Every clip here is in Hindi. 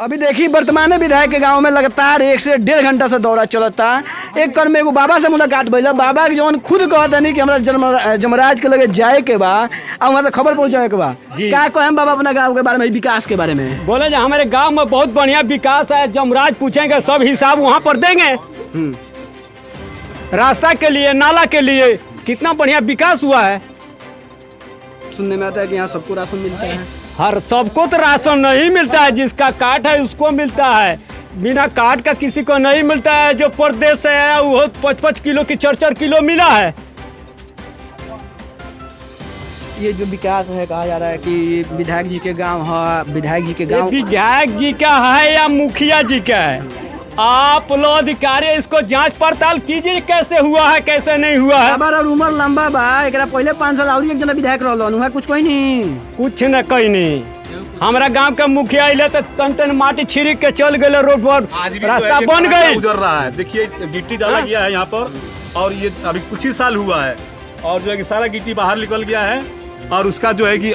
अभी देखिए वर्तमान विधायक के गांव में लगातार 1 से 1.5 घंटा से दौरा चलता। एक कर में एगो बाबा से मुलाकात भइल। बाबा के जौन खुद कहतनी कि हमरा जमराज के लगे जाए के बा और वहाँ खबर पहुँचाए के बा। क्या कहें बाबा अपना गाँव के बारे में, विकास के बारे में? बोले जो हमारे गांव में बहुत बढ़िया विकास है, जमराज पूछेंगे सब हिसाब वहाँ पर देंगे। रास्ता के लिए, नाला के लिए कितना बढ़िया विकास हुआ है। सुनने में आता है कि यहाँ सबको राशन मिलता है। हर सबको तो राशन नहीं मिलता है, जिसका कार्ड है उसको मिलता है, बिना कार्ड का किसी को नहीं मिलता है। जो प्रदेश से है वो 5-5 किलो की 4-4 किलो मिला है। ये जो विकास है कहा जा रहा है कि विधायक जी के गांव है, विधायक जी के गांव, विधायक जी का है या मुखिया जी का है? आप लोग अधिकारी इसको जांच पड़ताल कीजिए, कैसे हुआ है कैसे नहीं हुआ है। हमारा उम्र लंबा बा, एकरा पहले 5 साल और एक जना विधायक रहलन, हुआ कुछ कोई नहीं, कुछ न कोई नहीं। हमारा गांव का मुखिया अइले तो तन माटी छिड़क के चल गए रोड पर, रास्ता बन गई। गुजर रहा है, देखिए गिट्टी डाला गया है यहाँ पर, और ये अभी कुछ ही साल हुआ है, और जो है कि सारा गिट्टी बाहर निकल गया है, और उसका जो है कि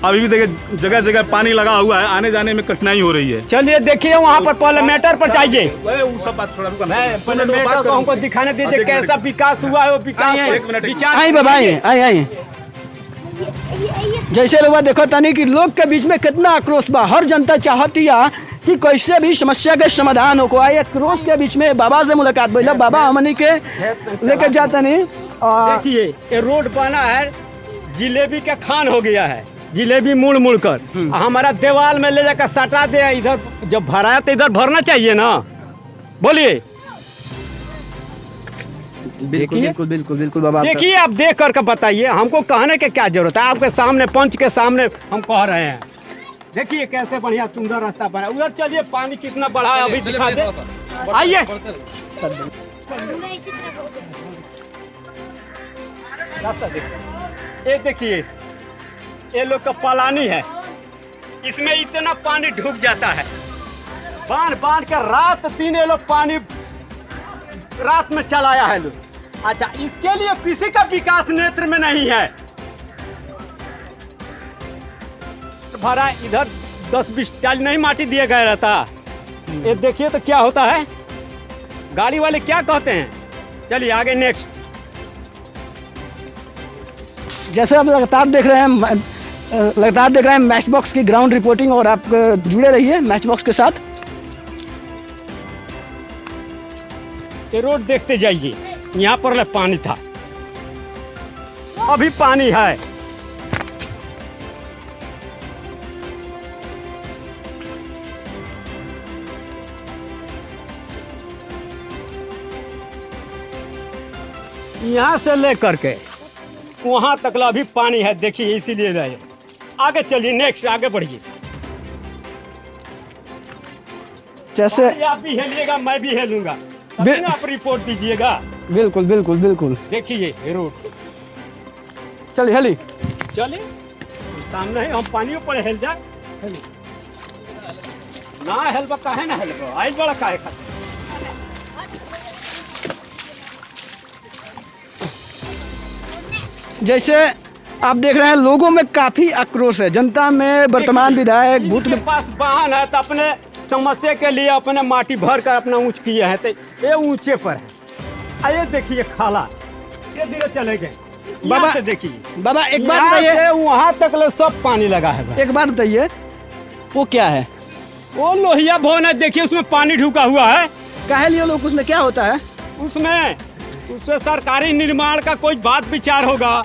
अभी भी देखिए जगह जगह पानी लगा हुआ है, आने जाने में कठिनाई हो रही है। चलिए देखिए वहाँ पर पहले मैटर पर जाइए, वो सब बात थोड़ा पहले मैटर को हमको दिखाने दीजिए कैसा विकास हुआ है। वो विकास आई बाबा आई। जैसे लोग देखो तनी कि लोग के बीच में कितना आक्रोश बा। हर जनता चाहती है कि कैसे भी समस्या के समाधान हो। कोई आक्रोश के बीच में बाबा से मुलाकात भइल। बाबा हमनी के लेके जाता नहीं। देखिए ये रोड बना है, जिलेबी का खान हो गया है, जिलेबी मुड़ मुड़ कर हमारा दीवार में ले जाकर सटा दे। इधर जब भराया तो इधर भरना चाहिए ना। बोलिए। बिल्कुल बाबा। देखिए आप देख करके बताइए, हमको कहने के क्या जरूरत है, आपके सामने पंच के सामने हम कह रहे हैं। देखिए कैसे बढ़िया सुंदर रास्ता बना। उधर चलिए, पानी कितना बढ़ा है अभी दिखा दे। आइए ये देखिए, ये लोग का पलानी है, इसमें इतना पानी ढुक जाता है। बांध के रात दिन ये लोग पानी रात में चलाया है लोग। अच्छा, इसके लिए किसी का विकास नेत्र में नहीं है। भरा इधर 10-20 टाइल नहीं माटी दिया गया रहता। ये देखिए तो क्या होता है, गाड़ी वाले क्या कहते हैं। चलिए आगे नेक्स्ट। जैसे आप लगातार देख रहे हैं मैच बॉक्स की ग्राउंड रिपोर्टिंग, और आप जुड़े रहिए मैच बॉक्स के साथ। ये रोड देखते जाइए, यहाँ पर पानी था, अभी पानी है। यहाँ से लेकर के वहाँ तक अभी पानी है। देखिए इसीलिए रहे। आगे चलिए नेक्स्ट, आगे बढ़िए। जैसे आप भी हेलिएगा, मैं भी हेलूंगा, आप रिपोर्ट दीजिएगा। बिल्कुल। देखिए ये रोड। चलिए हेली, चलिए सामने ही हम पानियों पर हेल जाए। ना हेल्प काहे ना हेल्प आई बड़ा काहे खाते। जैसे आप देख रहे हैं लोगों में काफी आक्रोश है। जनता में वर्तमान विधायक भूत के पास वाहन है तो अपने समस्या के लिए अपने माटी भर कर अपना ऊंच किए हैं, तो ये ऊंचे पर है। आइए देखिए खाला, ये धीरे चले गए। बाबा देखिए बाबा एक बात बताइए, वहाँ तक सब पानी लगा है। एक बात बताइए, वो क्या है? वो लोहिया भवन है, देखिए उसमें पानी ढुका हुआ है। काहे लिए लोग, उसमें क्या होता है? उसमें सरकारी निर्माण का कोई बात विचार होगा,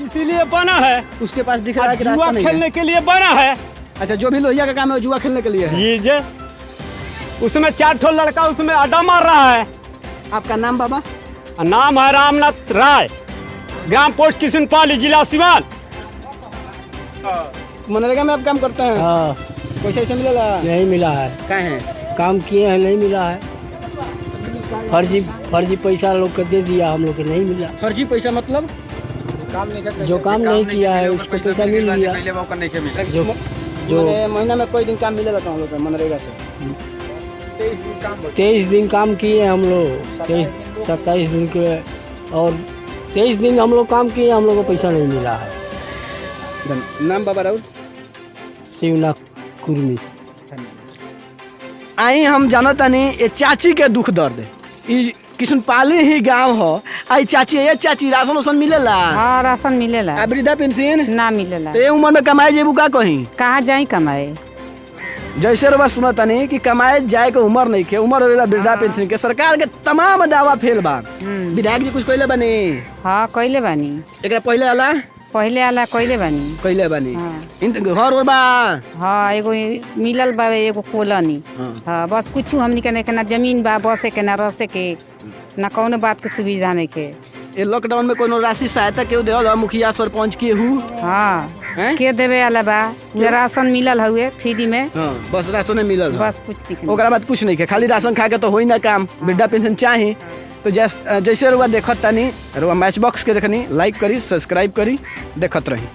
इसीलिए बना है। उसके पास दिख रहा है कि जुआ खेलने के लिए बना है। अच्छा, जो भी लोहिया का काम है जुआ खेलने के लिए है। जी, उसमें 4 ठो लड़का उसमें अड्डा मार रहा है। आपका नाम बाबा? नाम है रामनाथ राय, ग्राम पोस्ट किशनपाली, जिला सिवान। मनरेगा में आप काम करते हैं? हाँ। पैसा मिला? नहीं मिला है। क्या है? काम किए हैं, नहीं मिला है। फर्जी पैसा लोग को दे दिया, हम लोग को नहीं मिला। फर्जी पैसा मतलब? जो काम नहीं किया है उसको पैसा मिल गया। जो महीना में कोई दिन काम मिलेगा तो हम लोग मनरेगा से? 23 दिन काम किए हम लोग, 27 दिन के, और 23 दिन हम लोग काम किए, हम लोग को पैसा नहीं मिला है। नाम बाबा राउत? शिवनाथ कुर्मी। आई हम जानत तानी ये चाची के दुख दर्द ई किशनपाली ही गांव हो। आई चाची ये चाची राशन उसन मिलेला? हाँ राशन मिलेला। आ वृद्धा पेंशन ना मिलेला। तो ये उम्र में कमाए जेबू का कहीं? कहाँ जाई कमाए? जैसे रुआ सुना तनी कि कमाए जाए के उम्र नहीं के, उम्र होगा वृद्धा पेंशन के। सरकार के तमाम दावा फेल बा। विधायक जी कुछ कहले बनी? हाँ कइले बानी। एकरा पहले आला कइले बानी। कहले बनी। हाँ। घर और बा? हाँ एगो मिलल बा एगो कॉलोनी। हाँ। हाँ बस कुछ हमनी के ना जमीन बा बसे के ना रसे के ना कौनो बात के सुविधा नहीं के। ये लॉकडाउन में कोनो राशि सहायता केहू देवल? मुखिया सरपंच केहू? हाँ हैं? के देवे वाला बा? उहे राशन मिलल हुए फ्री में। हाँ बस राशन मिलल बा। बस कुछ नहीं। ओकरा बाद कुछ नहीं के, खाली राशन खा के तो होई ना काम। वृद्धा पेंशन चाही तो जैसे रुआ देखत तानी रुआ मैच बॉक्स के देखनी, लाइक करी, सब्सक्राइब करी, देखत रही।